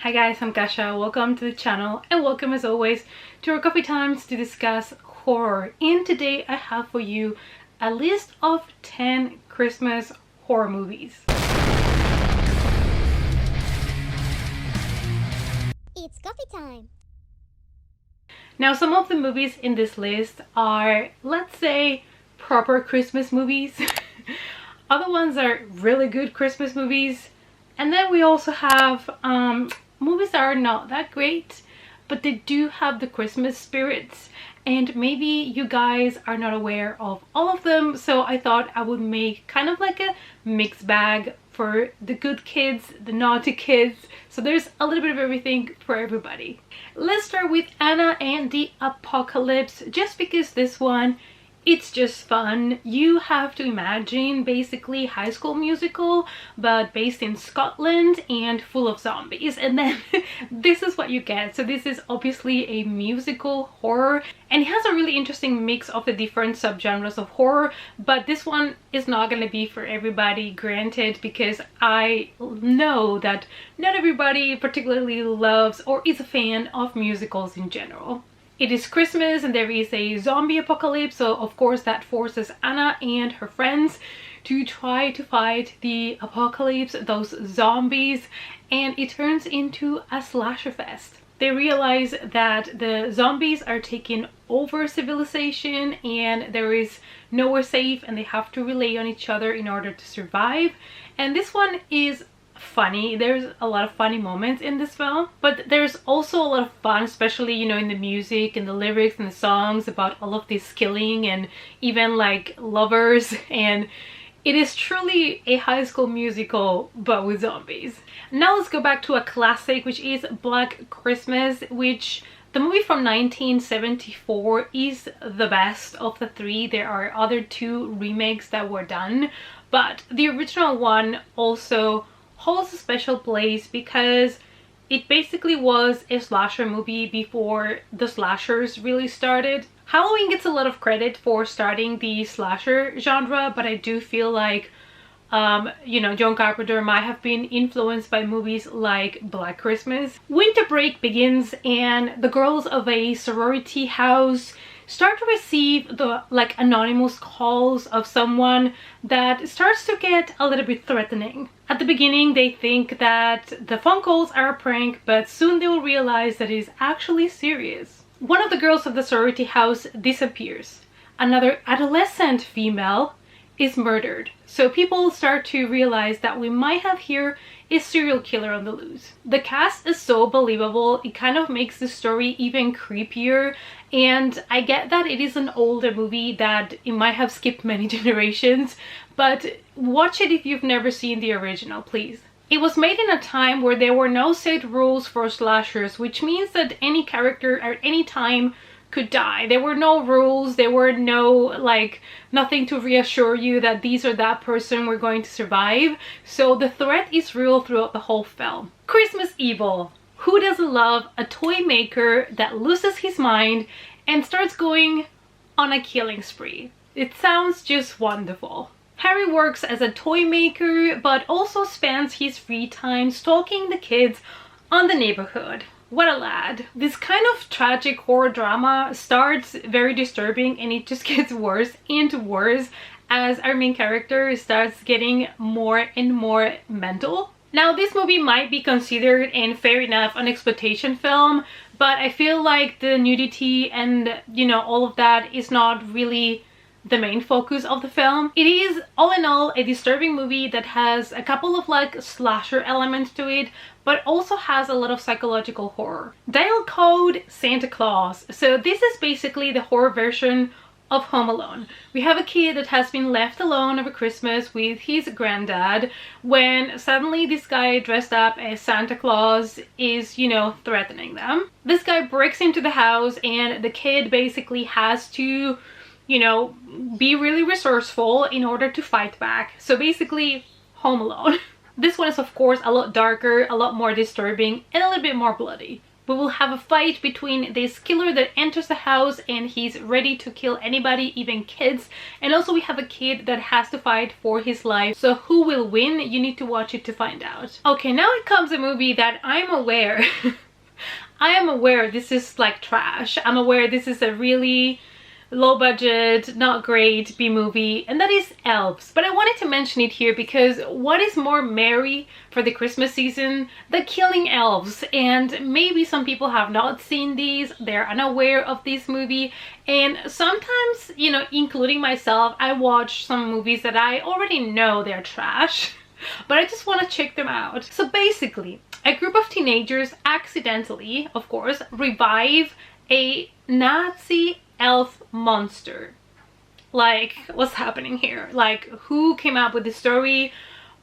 Hi guys, I'm Kasha. Welcome to the channel and welcome as always to our coffee times to discuss horror. And today I have for you a list of 10 Christmas horror movies. It's coffee time! Now some of the movies in this list are, let's say, proper Christmas movies. Other ones are really good Christmas movies. And then we also have movies that are not that great, but they do have the Christmas spirits, and maybe you guys are not aware of all of them, so I thought I would make kind of like a mixed bag for the good kids, the naughty kids, so there's a little bit of everything for everybody. Let's start with Anna and the Apocalypse, just because this one, it's just fun. You have to imagine basically High School Musical but based in Scotland and full of zombies, and then this is what you get. So this is obviously a musical horror and it has a really interesting mix of the different subgenres of horror, but this one is not going to be for everybody, granted, because I know that not everybody particularly loves or is a fan of musicals in general. It is Christmas and there is a zombie apocalypse, so of course that forces Anna and her friends to try to fight the apocalypse, those zombies, and it turns into a slasher fest. They realize that the zombies are taking over civilization and there is nowhere safe and they have to rely on each other in order to survive. And this one is funny. There's a lot of funny moments in this film, but there's also a lot of fun, especially, you know, in the music and the lyrics and the songs about all of this killing and even like lovers, and it is truly a High School Musical but with zombies. Now let's go back to a classic, which is Black Christmas, which the movie from 1974 is the best of the three. There are other two remakes that were done, but the original one also holds a special place because it basically was a slasher movie before the slashers really started. Halloween gets a lot of credit for starting the slasher genre, but I do feel like you know, John Carpenter might have been influenced by movies like Black Christmas. Winter break begins and the girls of a sorority house start to receive the like anonymous calls of someone that starts to get a little bit threatening. At the beginning they think that the phone calls are a prank, but soon they will realize that it is actually serious. One of the girls of the sorority house disappears. Another adolescent female is murdered. So people start to realize that we might have here a serial killer on the loose. The cast is so believable, it kind of makes the story even creepier, and I get that it is an older movie that it might have skipped many generations, but watch it if you've never seen the original, please. It was made in a time where there were no set rules for slashers, which means that any character at any time could die. There were no rules, there were no like nothing to reassure you that these or that person were going to survive, so the threat is real throughout the whole film. Christmas Evil. Who doesn't love a toy maker that loses his mind and starts going on a killing spree? It sounds just wonderful. Harry works as a toy maker but also spends his free time stalking the kids on the neighborhood. What a lad. This kind of tragic horror drama starts very disturbing and it just gets worse and worse as our main character starts getting more and more mental. Now this movie might be considered, and fair enough, an exploitation film, but I feel like the nudity and, you know, all of that is not really the main focus of the film. It is all in all a disturbing movie that has a couple of like slasher elements to it, but also has a lot of psychological horror. Dial Code Santa Claus. So this is basically the horror version of Home Alone. We have a kid that has been left alone over Christmas with his granddad when suddenly this guy dressed up as Santa Claus is, you know, threatening them. This guy breaks into the house and the kid basically has to, you know, be really resourceful in order to fight back. So basically, Home Alone. This one is of course a lot darker, a lot more disturbing, and a little bit more bloody. We will have a fight between this killer that enters the house and he's ready to kill anybody, even kids. And also we have a kid that has to fight for his life. So who will win? You need to watch it to find out. Okay, now it comes a movie that I'm aware I am aware this is like trash. I'm aware this is a really low budget, not great B-movie, and that is Elves. But I wanted to mention it here because what is more merry for the Christmas season than killing elves? And maybe some people have not seen these, they're unaware of this movie, and sometimes, you know, including myself, I watch some movies that I already know they're trash, but I just want to check them out. So basically, a group of teenagers accidentally, of course, revive a Nazi elf monster. Like, what's happening here? Like, who came up with the story?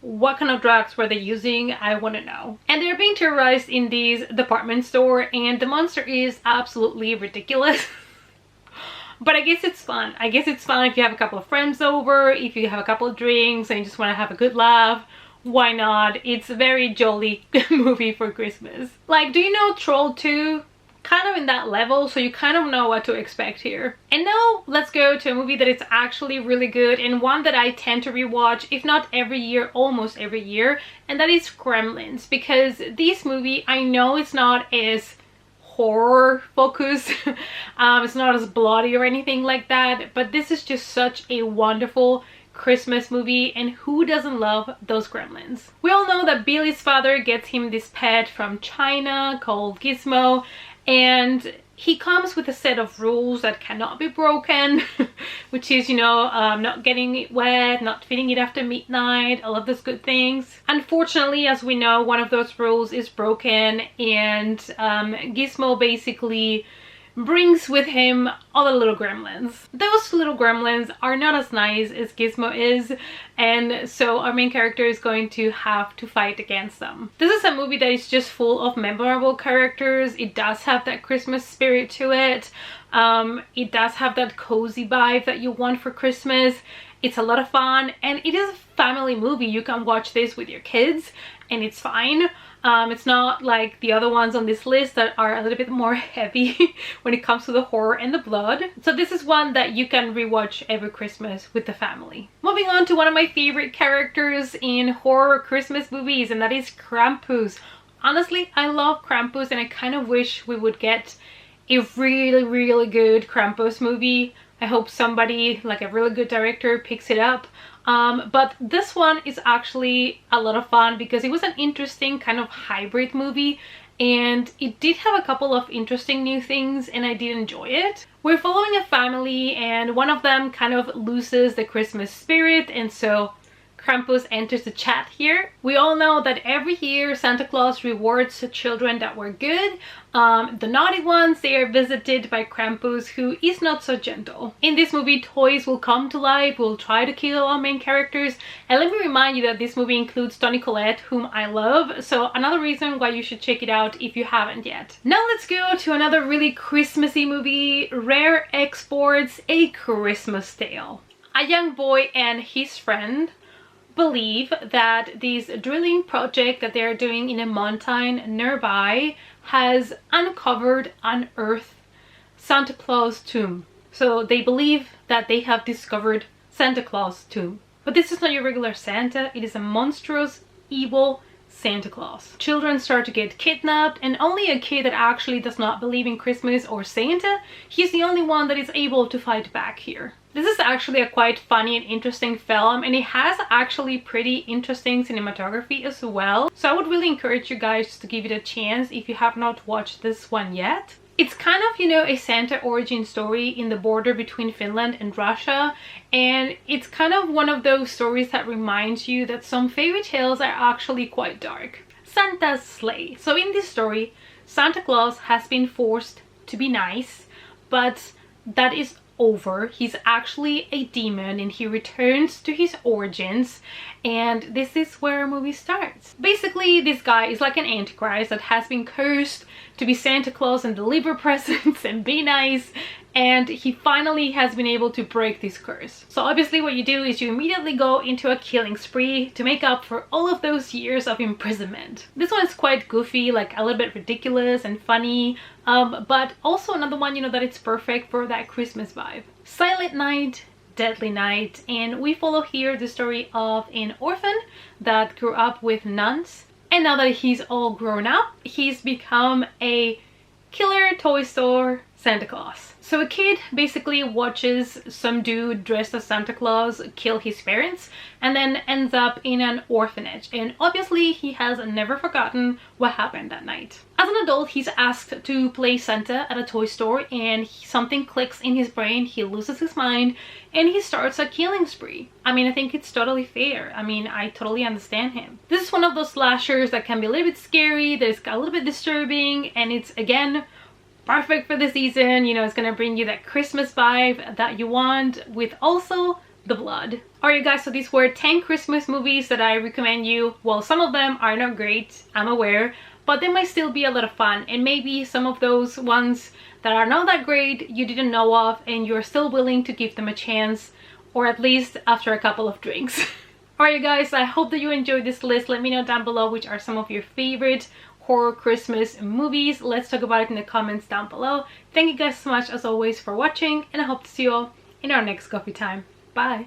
What kind of drugs were they using? I want to know. And they're being terrorized in this department store, and the monster is absolutely ridiculous. But I guess it's fun. I guess it's fun if you have a couple of friends over, if you have a couple of drinks and you just want to have a good laugh. Why not? It's a very jolly movie for Christmas. Like, do you know Troll 2? Kind of in that level, so you kind of know what to expect here. And now let's go to a movie that is actually really good and one that I tend to rewatch, if not every year, almost every year, and that is Gremlins. Because this movie, I know it's not as horror focused, it's not as bloody or anything like that, but this is just such a wonderful Christmas movie, and who doesn't love those gremlins? We all know that Billy's father gets him this pet from China called Gizmo, and he comes with a set of rules that cannot be broken, which is, you know, not getting it wet, not feeding it after midnight, all of those good things. Unfortunately, as we know, one of those rules is broken, and Gizmo basically brings with him all the little gremlins. Those little gremlins are not as nice as Gizmo is, and so our main character is going to have to fight against them. This is a movie that is just full of memorable characters. It does have that Christmas spirit to it. It does have that cozy vibe that you want for Christmas. It's a lot of fun, and it is a family movie. You can watch this with your kids and it's fine. It's not like the other ones on this list that are a little bit more heavy when it comes to the horror and the blood. So this is one that you can rewatch every Christmas with the family. Moving on to one of my favorite characters in horror Christmas movies, and that is Krampus. Honestly, I love Krampus, and I kind of wish we would get a really good Krampus movie. I hope somebody, like a really good director, picks it up. But this one is actually a lot of fun because it was an interesting kind of hybrid movie, and it did have a couple of interesting new things, and I did enjoy it. We're following a family, and one of them kind of loses the Christmas spirit, and so Krampus enters the chat here. We all know that every year Santa Claus rewards children that were good. The naughty ones, they are visited by Krampus, who is not so gentle. In this movie, toys will come to life, will try to kill our main characters. And let me remind you that this movie includes Toni Collette, whom I love. So another reason why you should check it out if you haven't yet. Now let's go to another really Christmassy movie, Rare Exports: A Christmas Tale. A young boy and his friend believe that this drilling project that they're doing in a mountain nearby has unearthed Santa Claus tomb. So they believe that they have discovered Santa Claus tomb. But this is not your regular Santa, it is a monstrous, evil Santa Claus. Children start to get kidnapped, and only a kid that actually does not believe in Christmas or Santa, he's the only one that is able to fight back here. This is actually a quite funny and interesting film, and it has actually pretty interesting cinematography as well. So I would really encourage you guys to give it a chance if you have not watched this one yet. It's kind of, you know, a Santa origin story in the border between Finland and Russia, and it's kind of one of those stories that reminds you that some fairy tales are actually quite dark. Santa's sleigh. So in this story, Santa Claus has been forced to be nice, but that is over. He's actually a demon, and he returns to his origins, and this is where our movie starts. Basically, this guy is like an antichrist that has been cursed to be Santa Claus and deliver presents and be nice, and he finally has been able to break this curse. So obviously what you do is you immediately go into a killing spree to make up for all of those years of imprisonment. This one is quite goofy, like a little bit ridiculous and funny, but also another one, you know, that it's perfect for that Christmas vibe. Silent Night, Deadly Night, and we follow here the story of an orphan that grew up with nuns, and now that he's all grown up, he's become a killer toy store Santa Claus. So a kid basically watches some dude dressed as Santa Claus kill his parents and then ends up in an orphanage, and obviously he has never forgotten what happened that night. As an adult, he's asked to play Santa at a toy store, and something clicks in his brain, he loses his mind, and he starts a killing spree. I mean, I think it's totally fair. I mean, I totally understand him. This is one of those slashers that can be a little bit scary, there's a little bit disturbing, and it's, again, perfect for the season. You know, it's gonna bring you that Christmas vibe that you want with also the blood. Alright guys, so these were 10 Christmas movies that I recommend you. Well, some of them are not great, I'm aware, but they might still be a lot of fun, and maybe some of those ones that are not that great you didn't know of and you're still willing to give them a chance, or at least after a couple of drinks. Alright guys, I hope that you enjoyed this list. Let me know down below which are some of your favorite horror Christmas movies. Let's talk about it in the comments down below. Thank you guys so much as always for watching, and I hope to see you all in our next coffee time. Bye!